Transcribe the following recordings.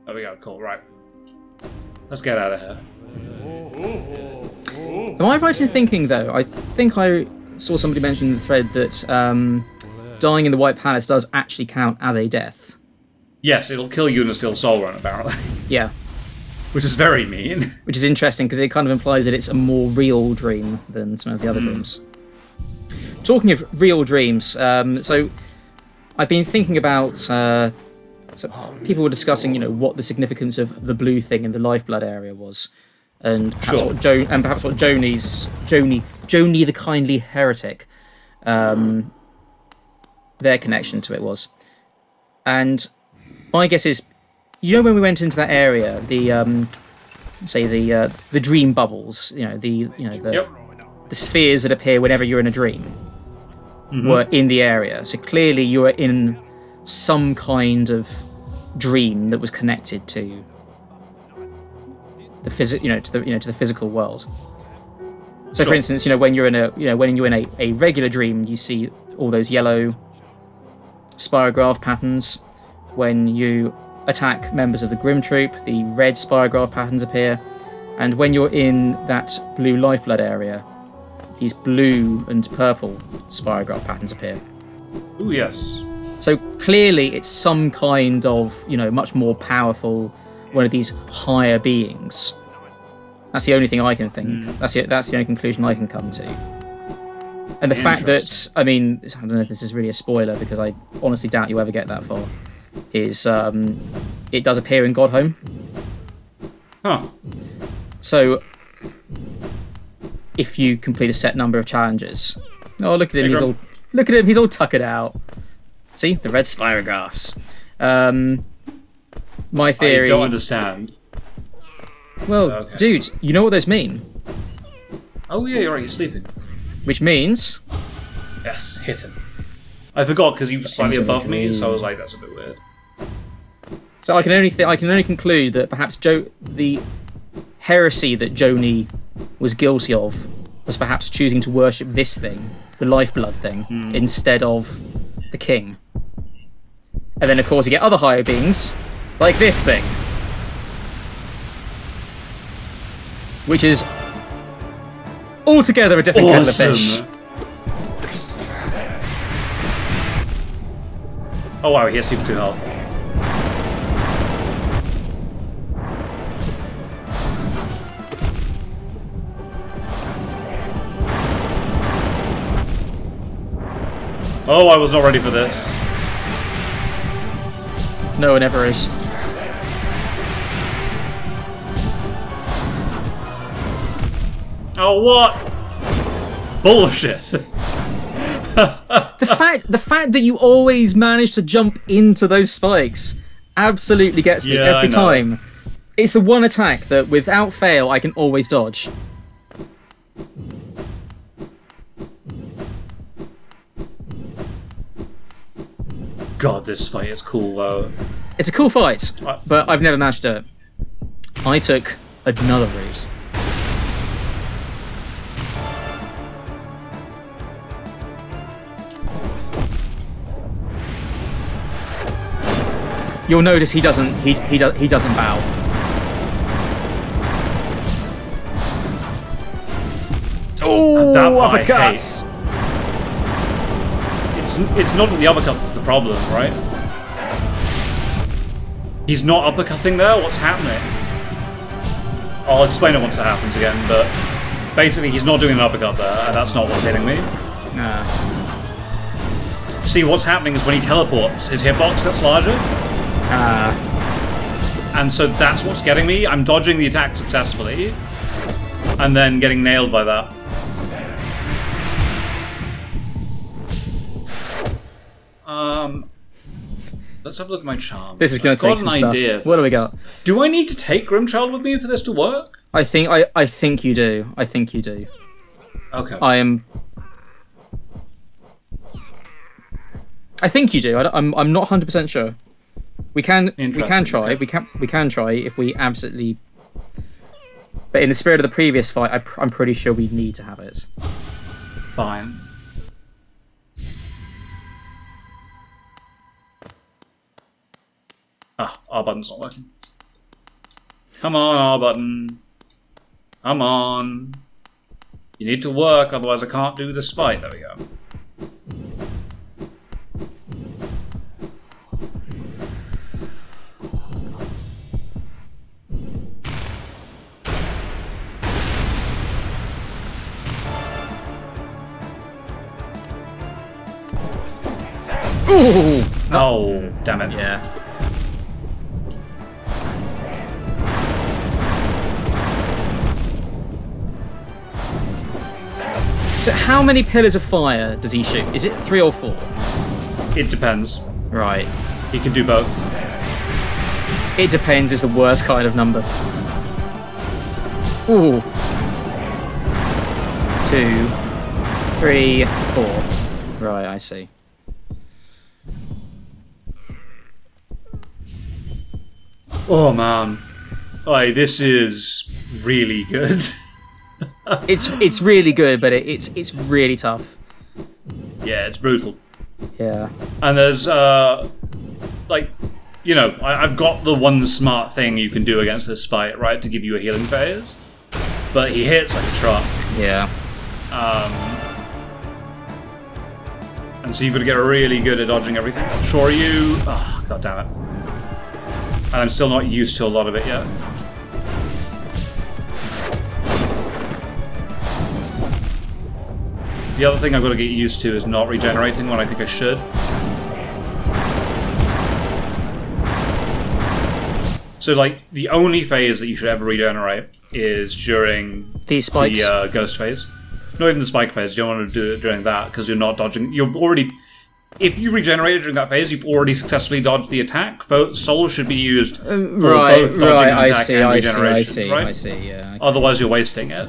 There we go. Cool. Right. Let's get out of here. Am I right in thinking, though? I think I saw somebody mention in the thread that dying in the White Palace does actually count as a death. Yes, it'll kill you in a Steel Soul Run, apparently. Yeah. Which is very mean. Which is interesting, because it kind of implies that it's a more real dream than some of the other dreams. Talking of real dreams, so I've been thinking about... so people were discussing, what the significance of the blue thing in the Lifeblood area was. And perhaps what Joni the Kindly Heretic, their connection to it was. And my guess is, when we went into that area, the dream bubbles, the spheres that appear whenever you're in a dream, were in the area. So clearly you were in some kind of dream that was connected to the to the physical world. So, for instance, when you're in a regular dream, you see all those yellow spirograph patterns. When you attack members of the Grimm troop, the red spirograph patterns appear, and when you're in that blue Lifeblood area, these blue and purple spirograph patterns appear. Ooh, yes. So clearly, it's some kind of much more powerful, one of these higher beings. That's the only thing I can think. That's the only conclusion I can come to. And the fact that, I don't know if this is really a spoiler, because I honestly doubt you ever get that far, is it does appear in Godhome. Huh. So, if you complete a set number of challenges... Oh, look at him, he's all tuckered out. See? The red spirographs. My theory... I don't understand. Well, okay. Dude, you know what those mean? Oh yeah, you're right, he's sleeping. Which means... Yes, hit him. I forgot, because he was slightly above me, so I was like, that's a bit weird. So I can only conclude that perhaps the heresy that Joni was guilty of was perhaps choosing to worship this thing, the Lifeblood thing, instead of the king. And then, of course, you get other higher beings, like this thing. Which is altogether a different kettle of fish. Oh wow, he has super 2 health. Oh, I was not ready for this. No one ever is. Oh, what? Bullshit. The fact that you always manage to jump into those spikes absolutely gets me every time. It's the one attack that, without fail, I can always dodge. God, this fight is cool, though. It's a cool fight, but I've never managed to do it. I took another route. You'll notice he doesn't bow. Oh, uppercuts! It's not the uppercut that's the problem, right? He's not uppercutting there? What's happening? I'll explain it once it happens again, but basically he's not doing an uppercut there, and that's not what's hitting me. See, what's happening is when he teleports, his hitbox gets larger. And so that's what's getting me. I'm dodging the attack successfully, and then getting nailed by that. Let's have a look at my charm. This is going to take some stuff. What do we got? Do I need to take Grimchild with me for this to work? I think you do. I think you do. Okay. I think you do. I'm not 100% sure. We can try. We can try if we absolutely. But in the spirit of the previous fight, I'm pretty sure we need to have it. Fine. Ah, our button's not working. Come on, R button. Come on. You need to work, otherwise I can't do this fight. There we go. Ooh! Oh, damn it. Yeah. So how many pillars of fire does he shoot? Is it 3 or 4? It depends. Right. He can do both. It depends is the worst kind of number. Ooh. 2, 3, 4. Right, I see. Oh man. Like, this is really good. It's really good, but it's really tough. Yeah, it's brutal. Yeah. And there's like, you know, I've got the one smart thing you can do against this fight, right, to give you a healing phase. But he hits like a truck. Yeah. And so you've got to get really good at dodging everything. Sure you. Oh, god damn it. And I'm still not used to a lot of it yet. The other thing I've got to get used to is not regenerating when I think I should. So, like, the only phase that you should ever regenerate is during These spikes. the ghost phase. Not even the spike phase. You don't want to do it during that because you're not dodging. You've already... If you regenerated during that phase, you've already successfully dodged the attack. Soul should be used for both dodging an attack and regeneration, right? I see, yeah. Okay. Otherwise, you're wasting it.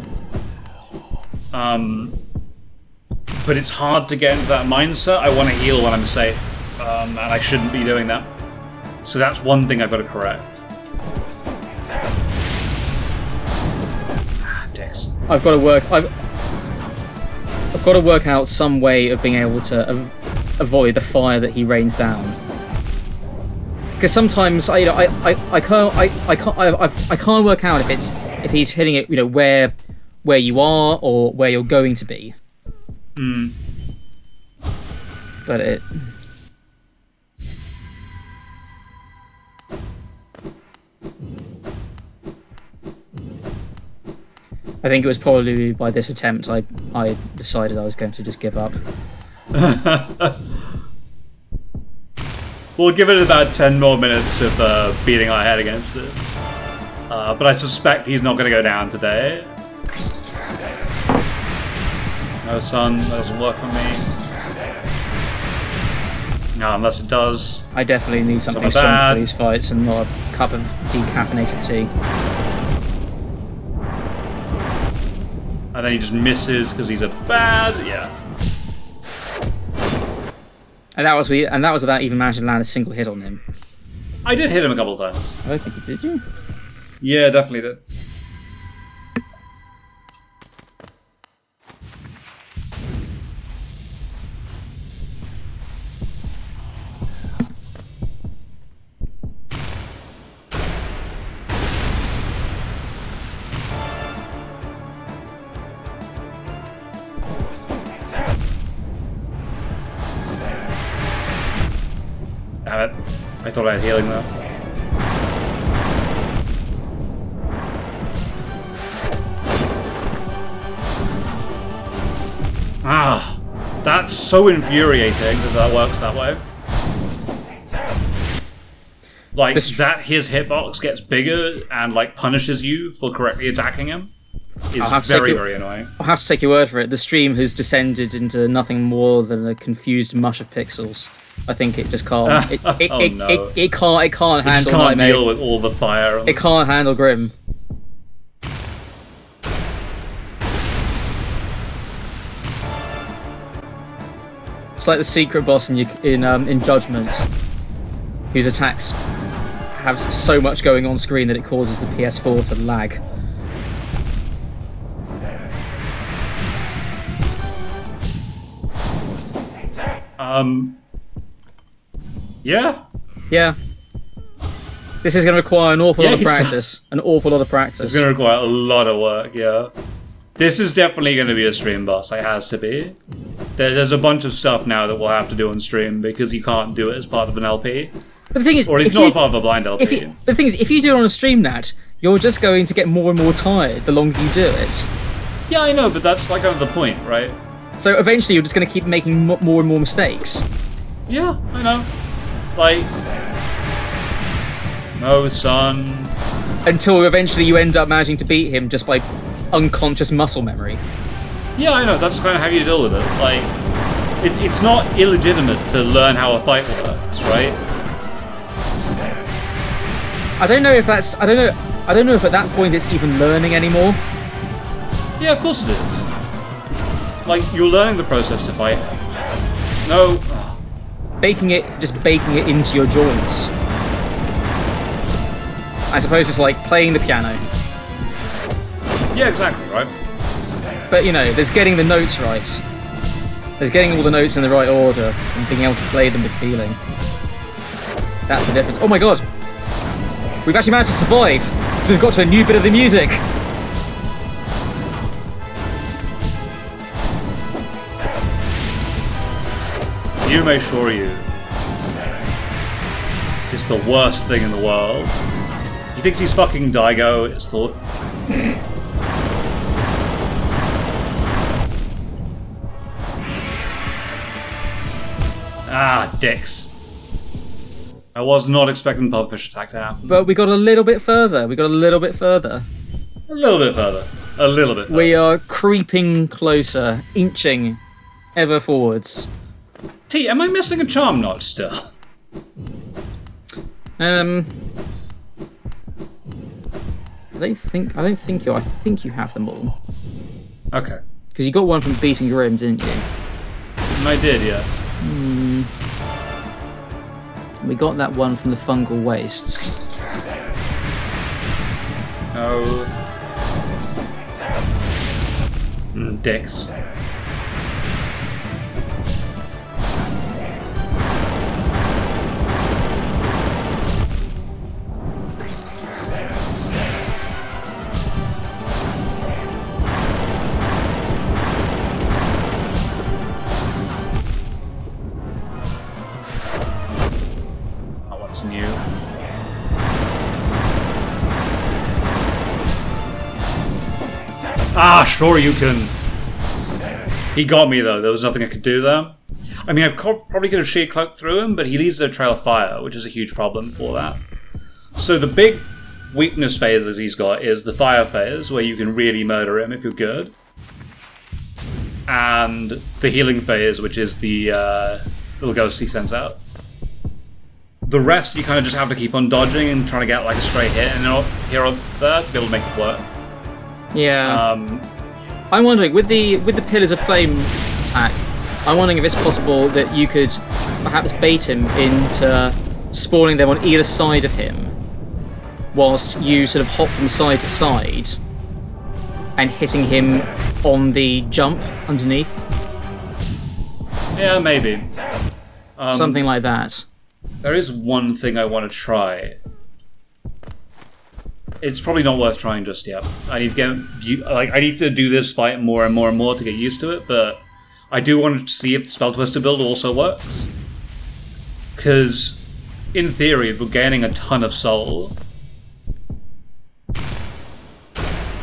But it's hard to get into that mindset. I want to heal when I'm safe, and I shouldn't be doing that. So that's one thing I've got to correct. Dicks. I've got to work out some way of being able to avoid the fire that he rains down. Because sometimes I can't work out if he's hitting it, you know, where you are or where you're going to be. But I think it was probably by this attempt I decided I was going to just give up. We'll give it about 10 more minutes of beating our head against this. But I suspect he's not going to go down today. No, son, that doesn't work on me. No, unless it does. I definitely need something strong for these fights and not a cup of decaffeinated tea. And then he just misses because he's a bad... Yeah. And that was without even managing to land a single hit on him. I did hit him a couple of times. I don't think you did, you? Yeah, definitely did. Damn it. I thought I had healing though. Ah, that's so infuriating that works that way. Like, that his hitbox gets bigger and, like, punishes you for correctly attacking him is very, very annoying. I'll have to take your word for it. The stream has descended into nothing more than a confused mush of pixels. I think it just can't. It can't handle. It just can't deal with all the fire. It can't handle Grimm. It's like the secret boss in Judgment, whose attacks have so much going on screen that it causes the PS4 to lag. Yeah. Yeah. This is going to require an awful lot of he's practice. An awful lot of practice. It's going to require a lot of work, yeah. This is definitely going to be a stream boss. It has to be. There's a bunch of stuff now that we'll have to do on stream because you can't do it as part of an LP. But the thing is, or it's not as part of a blind LP. But the thing is, if you do it on a stream, Nat, you're just going to get more and more tired the longer you do it. Yeah, I know, but that's like kind of the point, right? So eventually you're just going to keep making more and more mistakes. Yeah, I know. Like... No, son. Until eventually you end up managing to beat him just by unconscious muscle memory. Yeah, I know, that's kind of how you deal with it. Like, it's not illegitimate to learn how a fight works, right? I don't know if that's... I don't know if at that point it's even learning anymore. Yeah, of course it is. Like, you're learning the process to fight. No. Just baking it into your joints. I suppose it's like playing the piano. Yeah, exactly, right? But, you know, there's getting the notes right. There's getting all the notes in the right order and being able to play them with feeling. That's the difference. Oh my god! We've actually managed to survive! So we've got to a new bit of the music! You may assure you, it's the worst thing in the world. He thinks he's fucking Daigo, it's thought. Ah, dicks. I was not expecting the pubfish attack to happen. But we got a little bit further. A little bit further. We are creeping closer, inching ever forwards. T, am I missing a charm knot still? I don't think you. I think you have them all. Okay. Because you got one from beating Grimm, didn't you? I did, yes. We got that one from the fungal wastes. Oh. Dicks. New. Ah, sure you can. He got me though. There was nothing I could do there. I mean, I probably could have sheer cloaked through him, but he leaves a trail of fire, which is a huge problem for that. So the big weakness phases he's got is the fire phase, where you can really murder him if you're good, and the healing phase, which is the little ghost he sends out. The rest, you kind of just have to keep on dodging and trying to get like a straight hit and here or there to be able to make it work. Yeah. I'm wondering, with the Pillars of Flame attack, I'm wondering if it's possible that you could perhaps bait him into spawning them on either side of him, whilst you sort of hop from side to side and hitting him on the jump underneath. Yeah, maybe. Something like that. There is one thing I want to try. It's probably not worth trying just yet. I need to do this fight more and more and more to get used to it, but I do want to see if the Spell Twister build also works. Because, in theory, if we're gaining a ton of soul,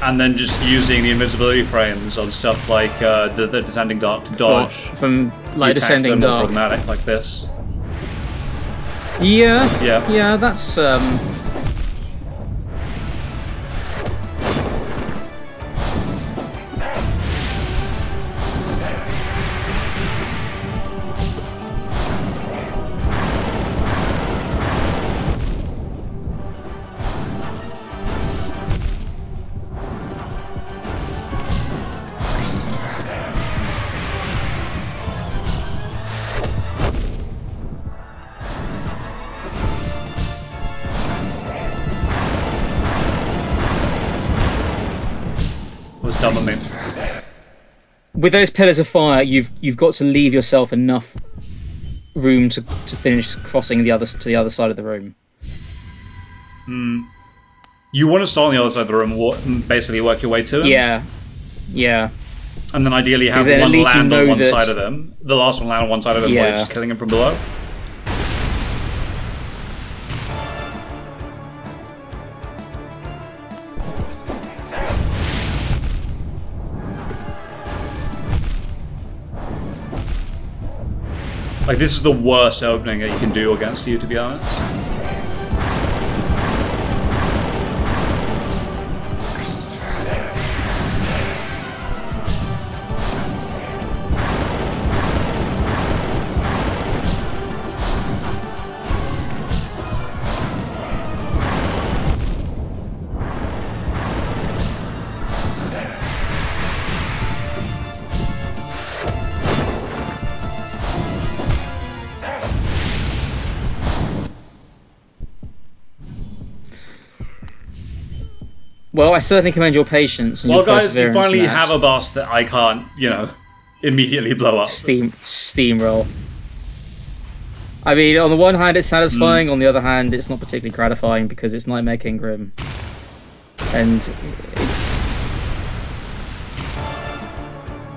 and then just using the invisibility frames on stuff like the Descending Dark to dodge from like Descending Dark, problematic like this. Yeah, that's with those Pillars of Fire, you've got to leave yourself enough room to finish crossing to the other side of the room. You want to start on the other side of the room and basically work your way to him. Yeah. And then ideally have then one land on one that... side of them. The last one land on one side of them while you're just killing him from below. Like, this is the worst opening that you can do against you, to be honest. Well, I certainly commend your patience and your perseverance. Well, guys, you finally have a boss that I can't, immediately blow up. Steamroll. I mean, on the one hand, it's satisfying. On the other hand, it's not particularly gratifying because it's Nightmare King Grimm, and it's.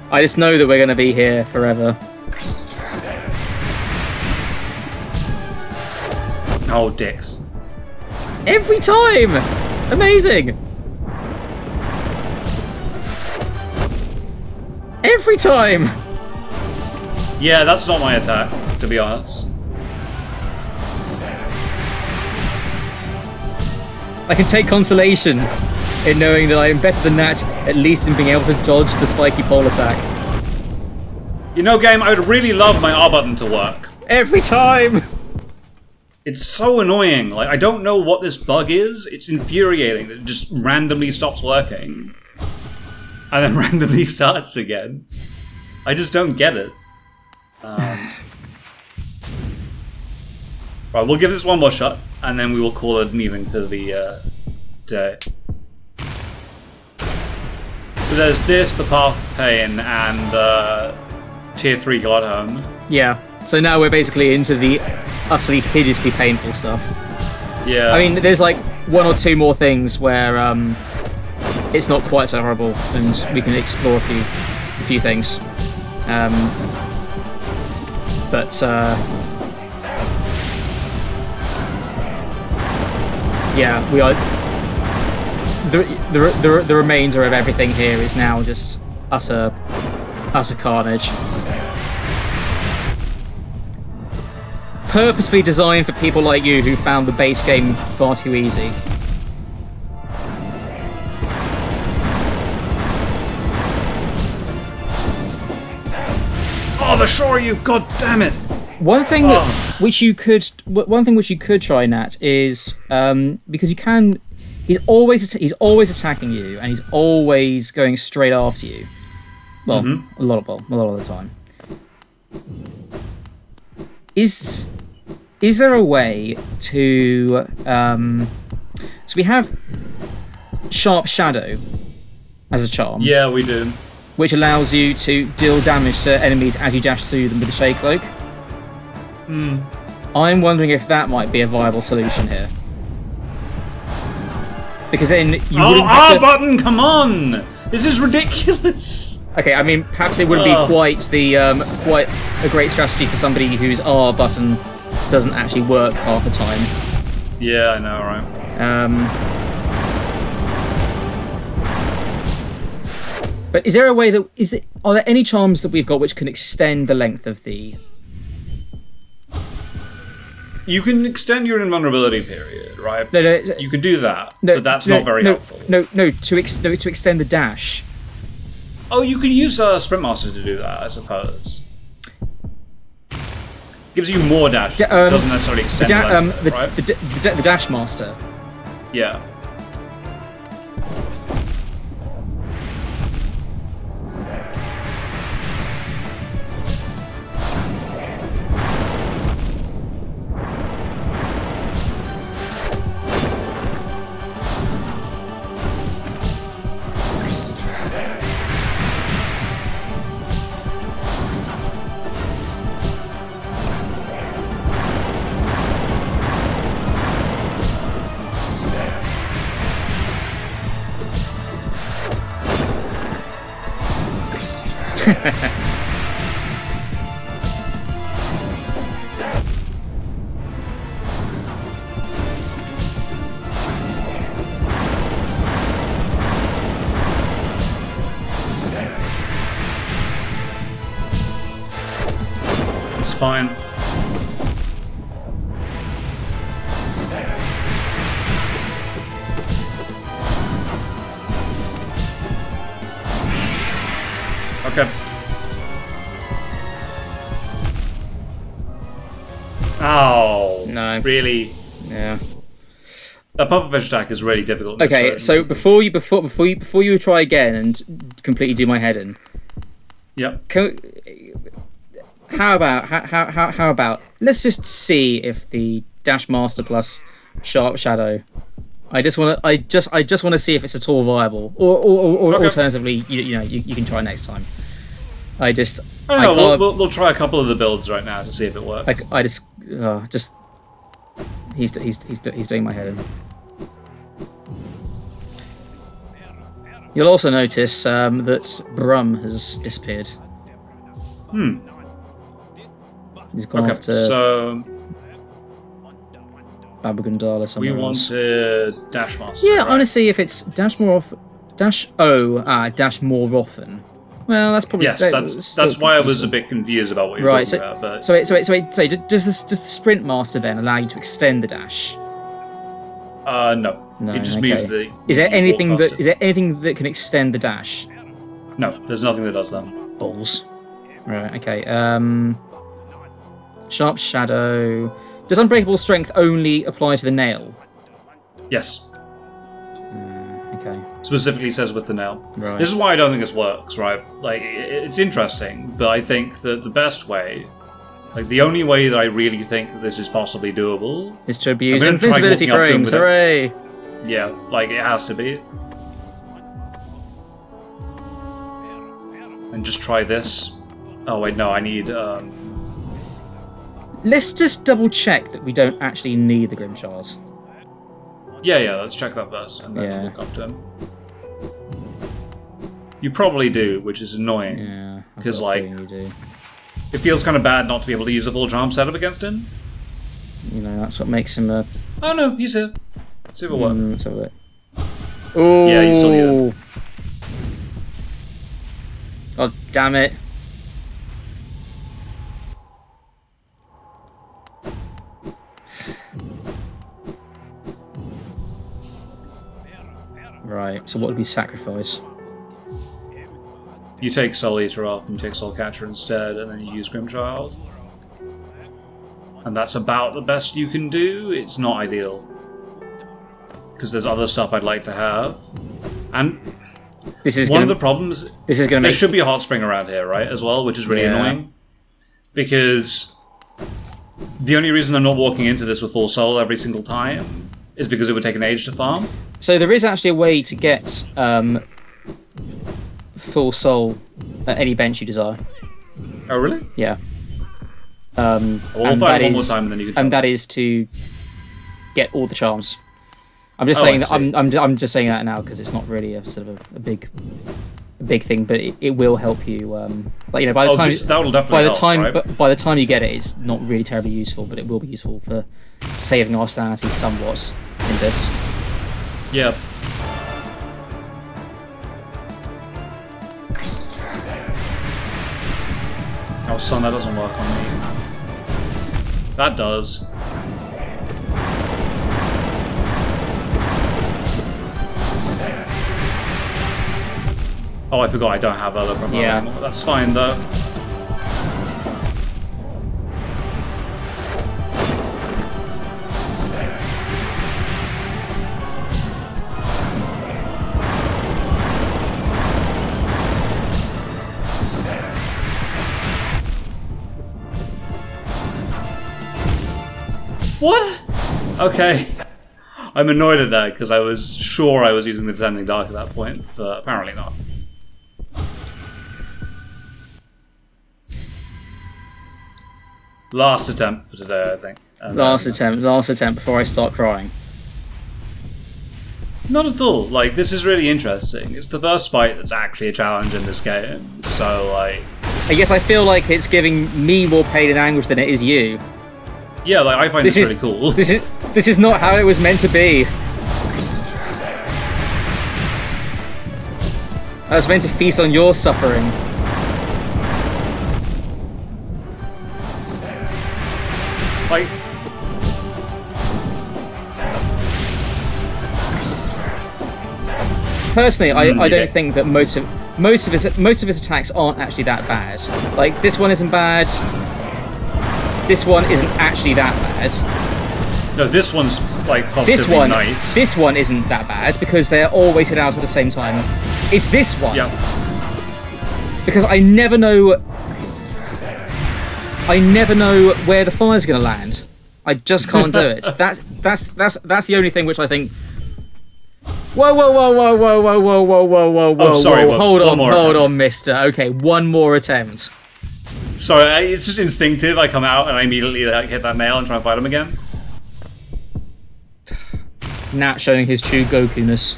I just know that we're going to be here forever. Oh, dicks! Every time, amazing. Every time! Yeah, that's not my attack, to be honest. I can take consolation in knowing that I am better than that, at least in being able to dodge the spiky pole attack. Game, I would really love my R button to work. Every time! It's so annoying. Like, I don't know what this bug is. It's infuriating that it just randomly stops working. And then randomly starts again. I just don't get it. Right, we'll give this one more shot, and then we will call it an evening for the day. So there's this, the Path of Pain, and Tier 3 Godhome. Yeah, so now we're basically into the utterly hideously painful stuff. Yeah. I mean, there's like one or two more things where it's not quite so horrible, and we can explore a few things. Yeah, we are. The remainder of everything here is now just utter carnage. Purposefully designed for people like you who found the base game far too easy. Oh, the shore you! God damn it! One thing which you could try, Nat, is because you can. He's always attacking you, and he's always going straight after you. Well, a lot of the time. Is there a way to? So we have Sharp Shadow as a charm. Yeah, we do. Which allows you to deal damage to enemies as you dash through them with the Shade Cloak. I'm wondering if that might be a viable solution here. Because then you wouldn't have to... button, come on! This is ridiculous! Okay, I mean, perhaps it wouldn't be quite a great strategy for somebody whose R button doesn't actually work half the time. Yeah, I know, right? But is there a way that... Are there any charms that we've got which can extend the length of the... You can extend your invulnerability period, right? No, you can do that, but that's not very helpful. No, to extend the dash. Oh, you can use Sprint Master to do that, I suppose. Gives you more dash, which doesn't necessarily extend right? The Dash Master. Yeah. It's fine. Okay. Oh. No. Really? Yeah. That puffer fish attack is really difficult. Okay, so before you try again and completely do my head in. Yep. How about let's just see if the Dash Master plus Sharp Shadow. I just want to see if it's at all viable, or Okay. Alternatively, you can try next time. I don't know. We'll try a couple of the builds right now to see if it works. He's doing my head in. You'll also notice that Brum has disappeared. He's gone off to so Babagundala somewhere we want else. to Dash Master. Yeah, right? I want to see if it's dash more often. Dash more often. Well, that's probably Yes, that's why I was a bit confused about what you were talking about. But So wait. Does the Sprint Master then allow you to extend the dash? no. It just means that. Is there you walk faster. anything that can extend the dash? No, there's nothing that does that. Balls. Right. Okay. Sharp Shadow. Does Unbreakable Strength only apply to the nail? Yes. Okay. Specifically says with the nail. Right. This is why I don't think this works, right? Like, it's interesting, but I think that the best way, like, the only way that I really think that this is possibly doable Is to abuse I'm gonna try invincibility walking up to him frames. with it. Hooray! Yeah, like, it has to be. And just try this. Oh, wait, no, I need, Let's just double check that we don't actually need the Grimshards. Yeah, let's check that first, and then Yeah. walk up to him. You probably do, which is annoying. Yeah. I've Because, got a like, feeling you do. it feels kind of bad not to be able to use the full charm setup against him. That's what makes him a. Oh, no, he's here. Let's see if it works. Let's have a look. Ooh. Yeah, you still need it. God damn it. Right, so what would we sacrifice? You take Soul Eater off and you take Soul Catcher instead, and then you use Grimchild. And that's about the best you can do. It's not ideal. Because there's other stuff I'd like to have. And This is one gonna, of the problems... This is going to There make... should be a hot spring around here, right, as well, which is really annoying. Because the only reason I'm not walking into this with full soul every single time is because it would take an age to farm. So there is actually a way to get full soul at any bench you desire. Oh, really? Yeah. Well, we'll find it one more time and then you can tell me. that is to get all the charms. I'm just saying that I'm just saying that now because it's not really a sort of a big thing, but it will help you. By the time that'll definitely help, right? but by the time you get it, it's not really terribly useful, but it will be useful for saving our sanity somewhat in this. Yeah. Oh, son, that doesn't work on me. That does. Oh, I forgot I don't have other profile anymore. That's fine, though. What? Okay. I'm annoyed at that because I was sure I was using the Descending Dark at that point, but apparently not. Last attempt for today, I think. Last attempt before I start crying. Not at all. Like, this is really interesting. It's the first fight that's actually a challenge in this game. So, like... I guess I feel like it's giving me more pain and anguish than it is you. Yeah, like, I find this really cool. This is not how it was meant to be. I was meant to feast on your suffering. Like... Personally, I don't think that most of his attacks aren't actually that bad. Like, this one isn't bad. This one isn't actually that bad. No, this one's like positively nice. This one isn't that bad because they're all weighted out at the same time. It's this one. Yep. Because I never know where the fire's going to land. I just can't do it. That's the only thing which I think. Whoa! Oh, sorry. Hold on, mister. Okay, one more attempt. Sorry, it's just instinctive. I come out and I immediately hit that nail and try and fight him again. Nat showing his true Goku-ness.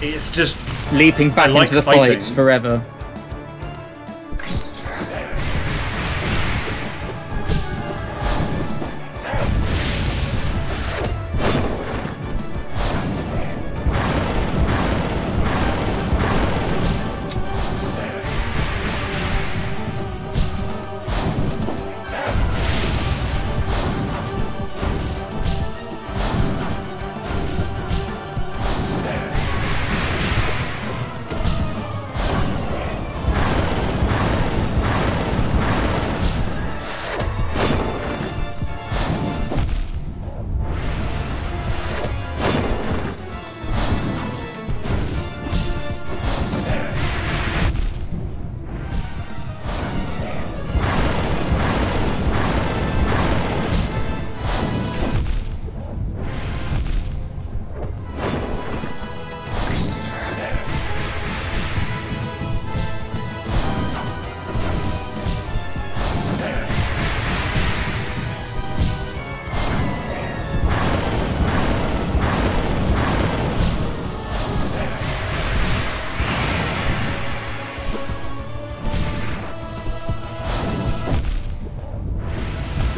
It's just... leaping back into the fight forever.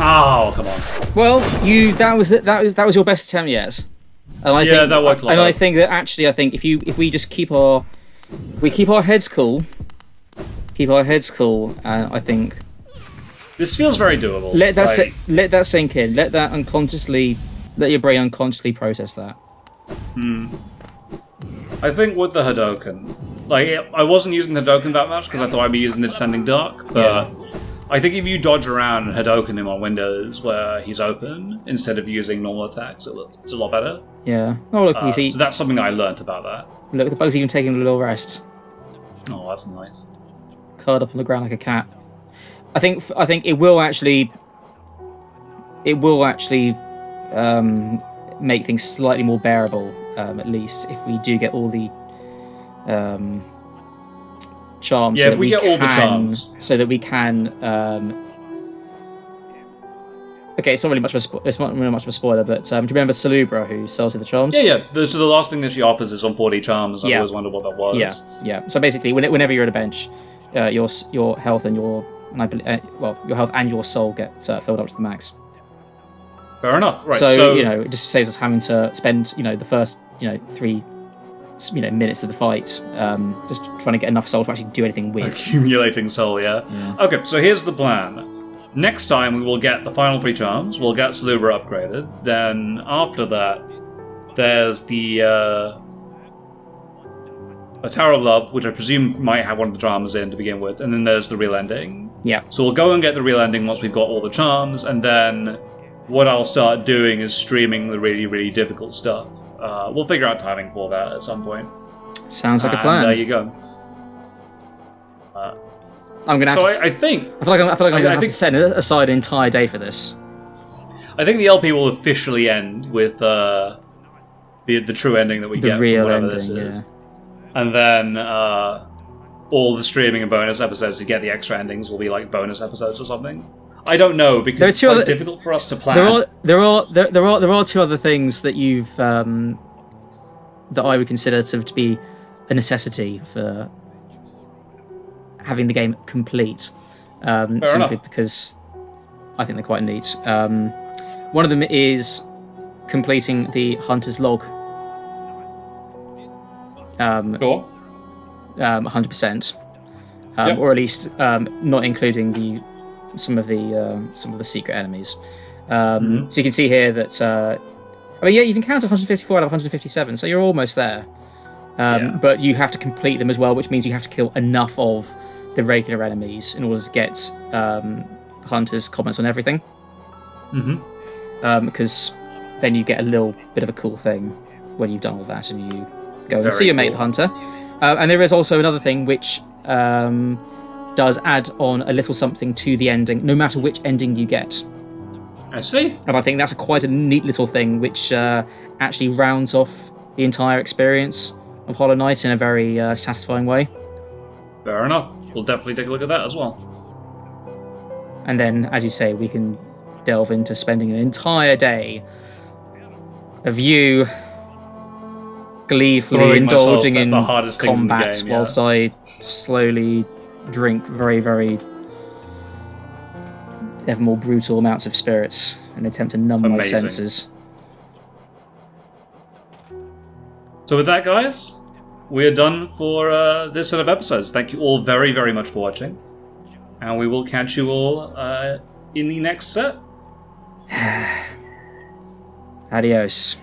Oh, come on. Well, that was your best attempt yet. And I think, that worked a lot. And I think that actually, if we just keep our heads cool, and I think this feels very doable. Let that sink in. Let your brain unconsciously process that. I think with the Hadoken, like, I wasn't using the Hadoken that much because I thought I'd be using the Descending Dark, but I think if you dodge around and Hadoken him on windows where he's open instead of using normal attacks, it's a lot better. Yeah. Oh, look, so that's something I learnt about that. Look, the bug's even taking a little rest. Oh, that's nice. Curled up on the ground like a cat. I think it will actually make things slightly more bearable, at least if we do get all the charms. Yeah, if we get all the charms, so that we can. Okay, it's not really much of a spoiler, but do you remember Salubra, who sells you the charms? Yeah. So the last thing that she offers is on 40 charms. I always wondered what that was. Yeah. So basically, whenever you're at a bench, your health and your health and your soul get filled up to the max. Fair enough. Right. So it just saves us having to spend the first 3 minutes of the fight just trying to get enough soul to actually do anything with. Accumulating soul, yeah. Okay, so here's the plan. Next time we will get the final 3 charms. We'll get Salubra upgraded. Then after that, there's the a Tower of Love, which I presume might have one of the charms in to begin with, and then there's the real ending. Yeah. So we'll go and get the real ending once we've got all the charms, and then what I'll start doing is streaming the really, really difficult stuff. We'll figure out timing for that at some point. Sounds like a plan. There you go. I'm gonna have I feel like I'm gonna have to set aside an entire day for this. I think the LP will officially end with the true ending that we get. The real from ending, this is. And then all the streaming and bonus episodes to get the extra endings will be like bonus episodes or something. I don't know because it's quite difficult for us to plan. There are 2 other things that you've that I would consider to be a necessity for having the game complete. Simply enough. because I think they're quite neat. One of them is completing the Hunter's Log. Sure. 100%, Yep. or at least not including some of the secret enemies. So you can see here that you can count 154 out of 157, so you're almost there. But you have to complete them as well, which means you have to kill enough of the regular enemies in order to get Hunter's comments on everything. Because then you get a little bit of a cool thing when you've done all that, and you go and see your mate the Hunter. And there is also another thing which does add on a little something to the ending, no matter which ending you get. I see. And I think that's quite a neat little thing, which actually rounds off the entire experience of Hollow Knight in a very satisfying way. Fair enough. We'll definitely take a look at that as well. And then, as you say, we can delve into spending an entire day of you gleefully Throwing indulging myself at in the hardest things in the combat game, yeah. whilst I slowly drink very, very ever more brutal amounts of spirits and attempt to numb my senses. So with that, guys, we're done for this set of episodes. Thank you all very, very much for watching. And we will catch you all in the next set. Adios.